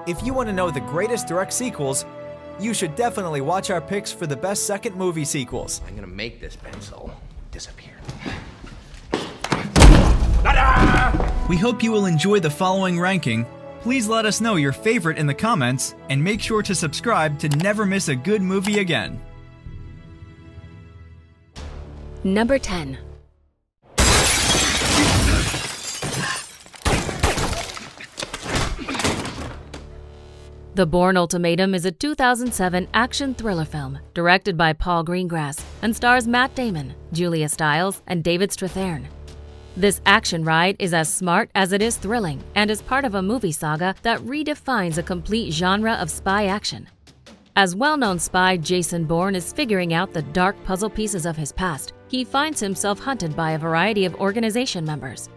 If you want to know the greatest direct sequels, you should definitely watch our picks for the best second movie sequels. I'm gonna make this pencil disappear. We hope you will enjoy the following ranking. Please let us know your favorite in the comments, and make sure to subscribe to never miss a good movie again. Number 10. The Bourne Ultimatum is a 2007 action thriller film directed by Paul Greengrass and stars Matt Damon, Julia Stiles, and David Strathairn. This action ride is as smart as it is thrilling and is part of a movie saga that redefines a complete genre of spy action. As well-known spy Jason Bourne is figuring out the dark puzzle pieces of his past, he finds himself hunted by a variety of organization members.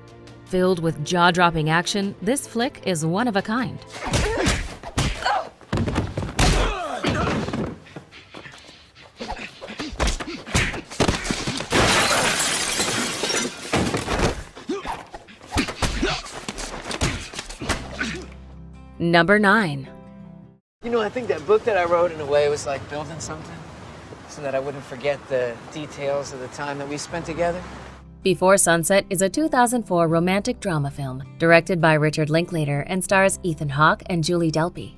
Filled with jaw-dropping action, this flick is one of a kind. Number 9. You know, I think that book that I wrote in a way was like building something so that I wouldn't forget the details of the time that we spent together. Before Sunset is a 2004 romantic drama film directed by Richard Linklater and stars Ethan Hawke and Julie Delpy.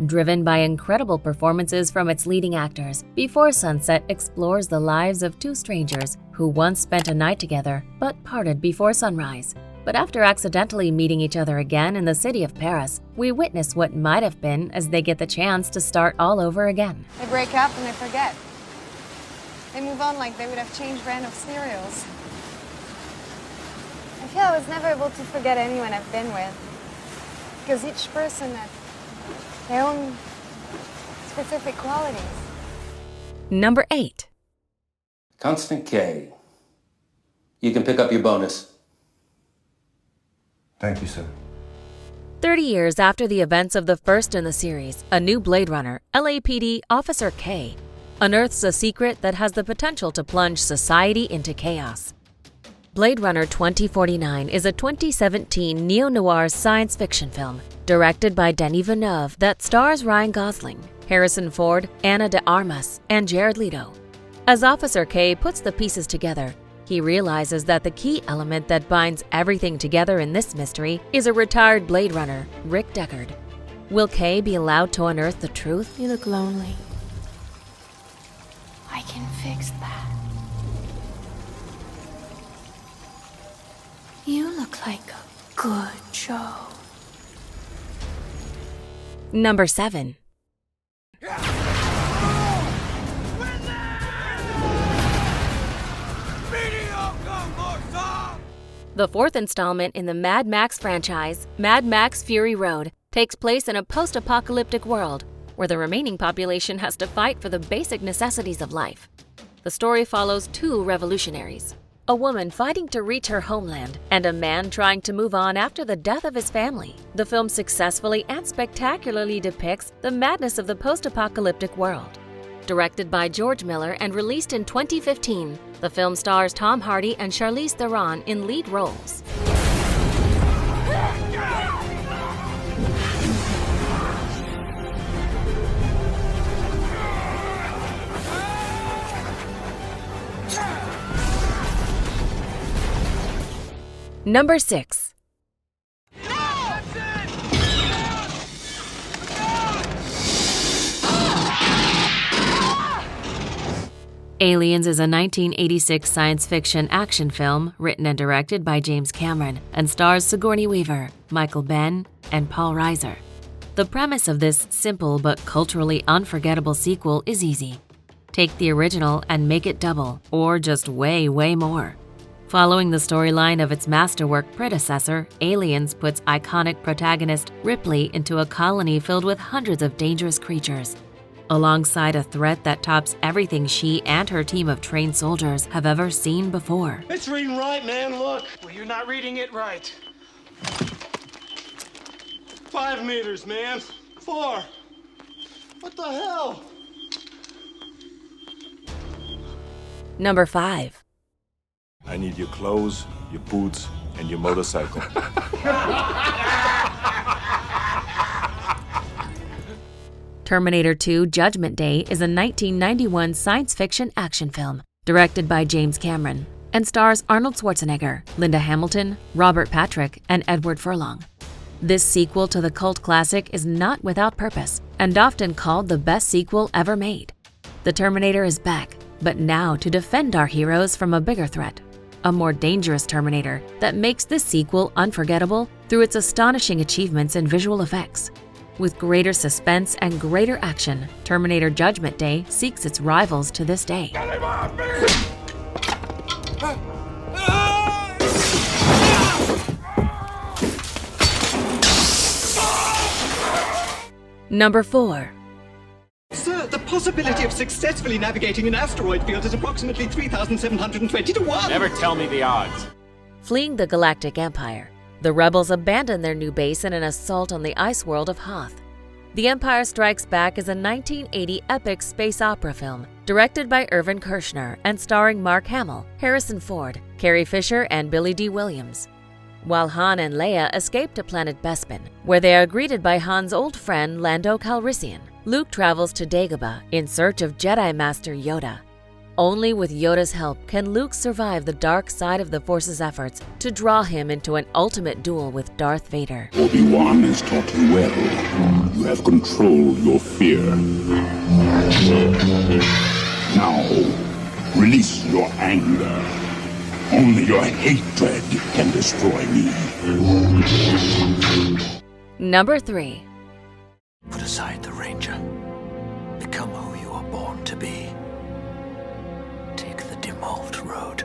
Driven by incredible performances from its leading actors, Before Sunset explores the lives of two strangers who once spent a night together but parted before sunrise. But after accidentally meeting each other again in the city of Paris, we witness what might have been as they get the chance to start all over again. They break up and they forget. They move on like they would have changed brand of cereals. I feel I was never able to forget anyone I've been with, because each person had their own specific qualities. Number 8. Constant K. You can pick up your bonus. Thank you, sir. 30 years after the events of the first in the series, a new Blade Runner, LAPD Officer K, unearths a secret that has the potential to plunge society into chaos. Blade Runner 2049 is a 2017 neo-noir science fiction film directed by Denis Villeneuve that stars Ryan Gosling, Harrison Ford, Ana de Armas, and Jared Leto. As Officer K puts the pieces together, he realizes that the key element that binds everything together in this mystery is a retired Blade Runner, Rick Deckard. Will K be allowed to unearth the truth? You look lonely. I can fix that. You look like a good Joe. Number 7. The fourth installment in the Mad Max franchise, Mad Max Fury Road, takes place in a post-apocalyptic world where the remaining population has to fight for the basic necessities of life. The story follows two revolutionaries, a woman fighting to reach her homeland and a man trying to move on after the death of his family. The film successfully and spectacularly depicts the madness of the post-apocalyptic world. Directed by George Miller and released in 2015, the film stars Tom Hardy and Charlize Theron in lead roles. Number 6. Aliens is a 1986 science fiction action film written and directed by James Cameron and stars Sigourney Weaver, Michael Biehn, and Paul Reiser. The premise of this simple but culturally unforgettable sequel is easy. Take the original and make it double, or just way, way more. Following the storyline of its masterwork predecessor, Aliens puts iconic protagonist Ripley into a colony filled with hundreds of dangerous creatures, alongside a threat that tops everything she and her team of trained soldiers have ever seen before. It's reading right, man, look. Well, you're not reading it right. 5 meters, man. 4. What the hell? Number 5. I need your clothes, your boots, and your motorcycle. Terminator 2: Judgment Day is a 1991 science fiction action film directed by James Cameron and stars Arnold Schwarzenegger, Linda Hamilton, Robert Patrick, and Edward Furlong. This sequel to the cult classic is not without purpose and often called the best sequel ever made. The Terminator is back, but now to defend our heroes from a bigger threat, a more dangerous Terminator that makes this sequel unforgettable through its astonishing achievements in visual effects. With greater suspense and greater action, Terminator Judgment Day seeks its rivals to this day. Number 4. Sir, the possibility of successfully navigating an asteroid field is approximately 3,720 to 1. Never tell me the odds. Fleeing the Galactic Empire, the rebels abandon their new base in an assault on the ice world of Hoth. The Empire Strikes Back is a 1980 epic space opera film directed by Irvin Kershner and starring Mark Hamill, Harrison Ford, Carrie Fisher, and Billy D. Williams. While Han and Leia escape to planet Bespin, where they are greeted by Han's old friend Lando Calrissian, Luke travels to Dagobah in search of Jedi Master Yoda. Only with Yoda's help can Luke survive the dark side of the Force's efforts to draw him into an ultimate duel with Darth Vader. Obi-Wan has taught you well. You have controlled your fear. Now, release your anger. Only your hatred can destroy me. Number 3. Put aside the Ranger. Become who you are born to be. Take the devolved road.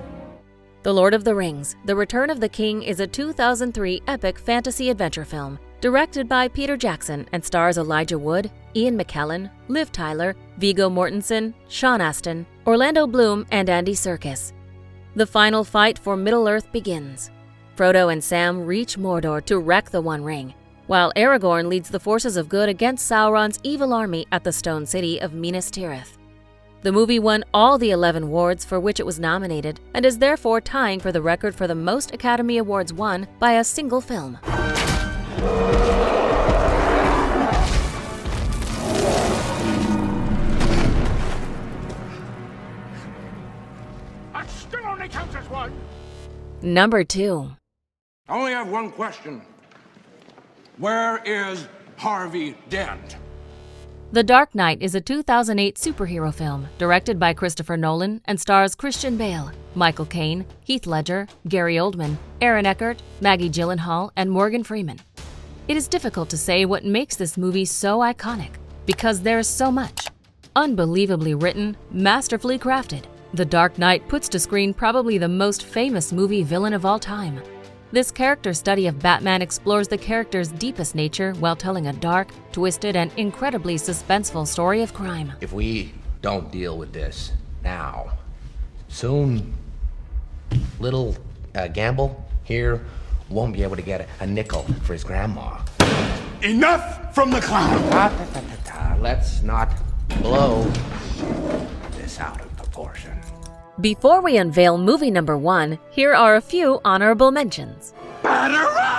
The Lord of the Rings: The Return of the King is a 2003 epic fantasy adventure film directed by Peter Jackson and stars Elijah Wood, Ian McKellen, Liv Tyler, Viggo Mortensen, Sean Astin, Orlando Bloom, and Andy Serkis. The final fight for Middle-earth begins. Frodo and Sam reach Mordor to wreck the One Ring, while Aragorn leads the forces of good against Sauron's evil army at the stone city of Minas Tirith. The movie won all the 11 awards for which it was nominated and is therefore tying for the record for the most Academy Awards won by a single film. That still only counts as one. Number 2. I only have one question. Where is Harvey Dent? The Dark Knight is a 2008 superhero film directed by Christopher Nolan and stars Christian Bale, Michael Caine, Heath Ledger, Gary Oldman, Aaron Eckhart, Maggie Gyllenhaal, and Morgan Freeman. It is difficult to say what makes this movie so iconic, because there is so much. Unbelievably written, masterfully crafted, The Dark Knight puts to screen probably the most famous movie villain of all time. This character study of Batman explores the character's deepest nature while telling a dark, twisted, and incredibly suspenseful story of crime. If we don't deal with this now, soon little Gamble here won't be able to get a nickel for his grandma. Enough from the clown! Let's not blow this out of proportion. Before we unveil movie number 1, here are a few honorable mentions. Batter up!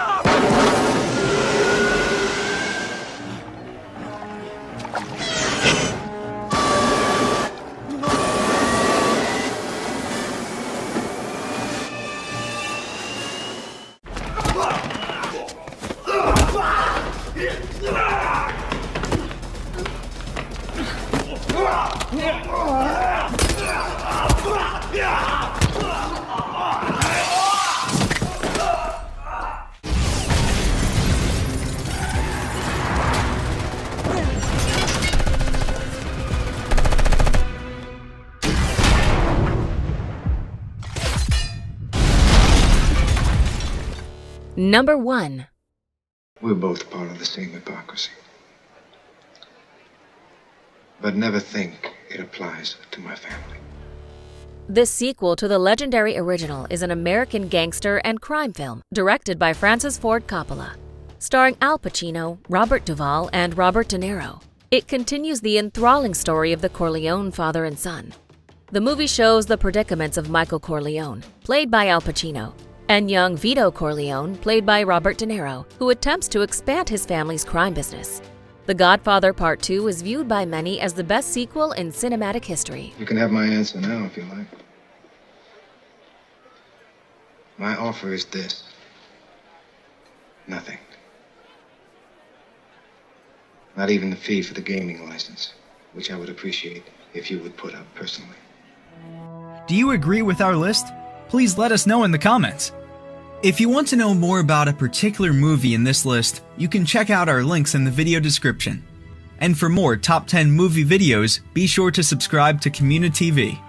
Number 1. We're both part of the same hypocrisy. But never think it applies to my family. This sequel to the legendary original is an American gangster and crime film directed by Francis Ford Coppola, starring Al Pacino, Robert Duvall, and Robert De Niro. It continues the enthralling story of the Corleone father and son. The movie shows the predicaments of Michael Corleone, played by Al Pacino, and young Vito Corleone, played by Robert De Niro, who attempts to expand his family's crime business. The Godfather Part 2 is viewed by many as the best sequel in cinematic history. You can have my answer now if you like. My offer is this. Nothing. Not even the fee for the gaming license, which I would appreciate if you would put up personally. Do you agree with our list? Please let us know in the comments. If you want to know more about a particular movie in this list, you can check out our links in the video description. And for more top 10 movie videos, be sure to subscribe to communiTV.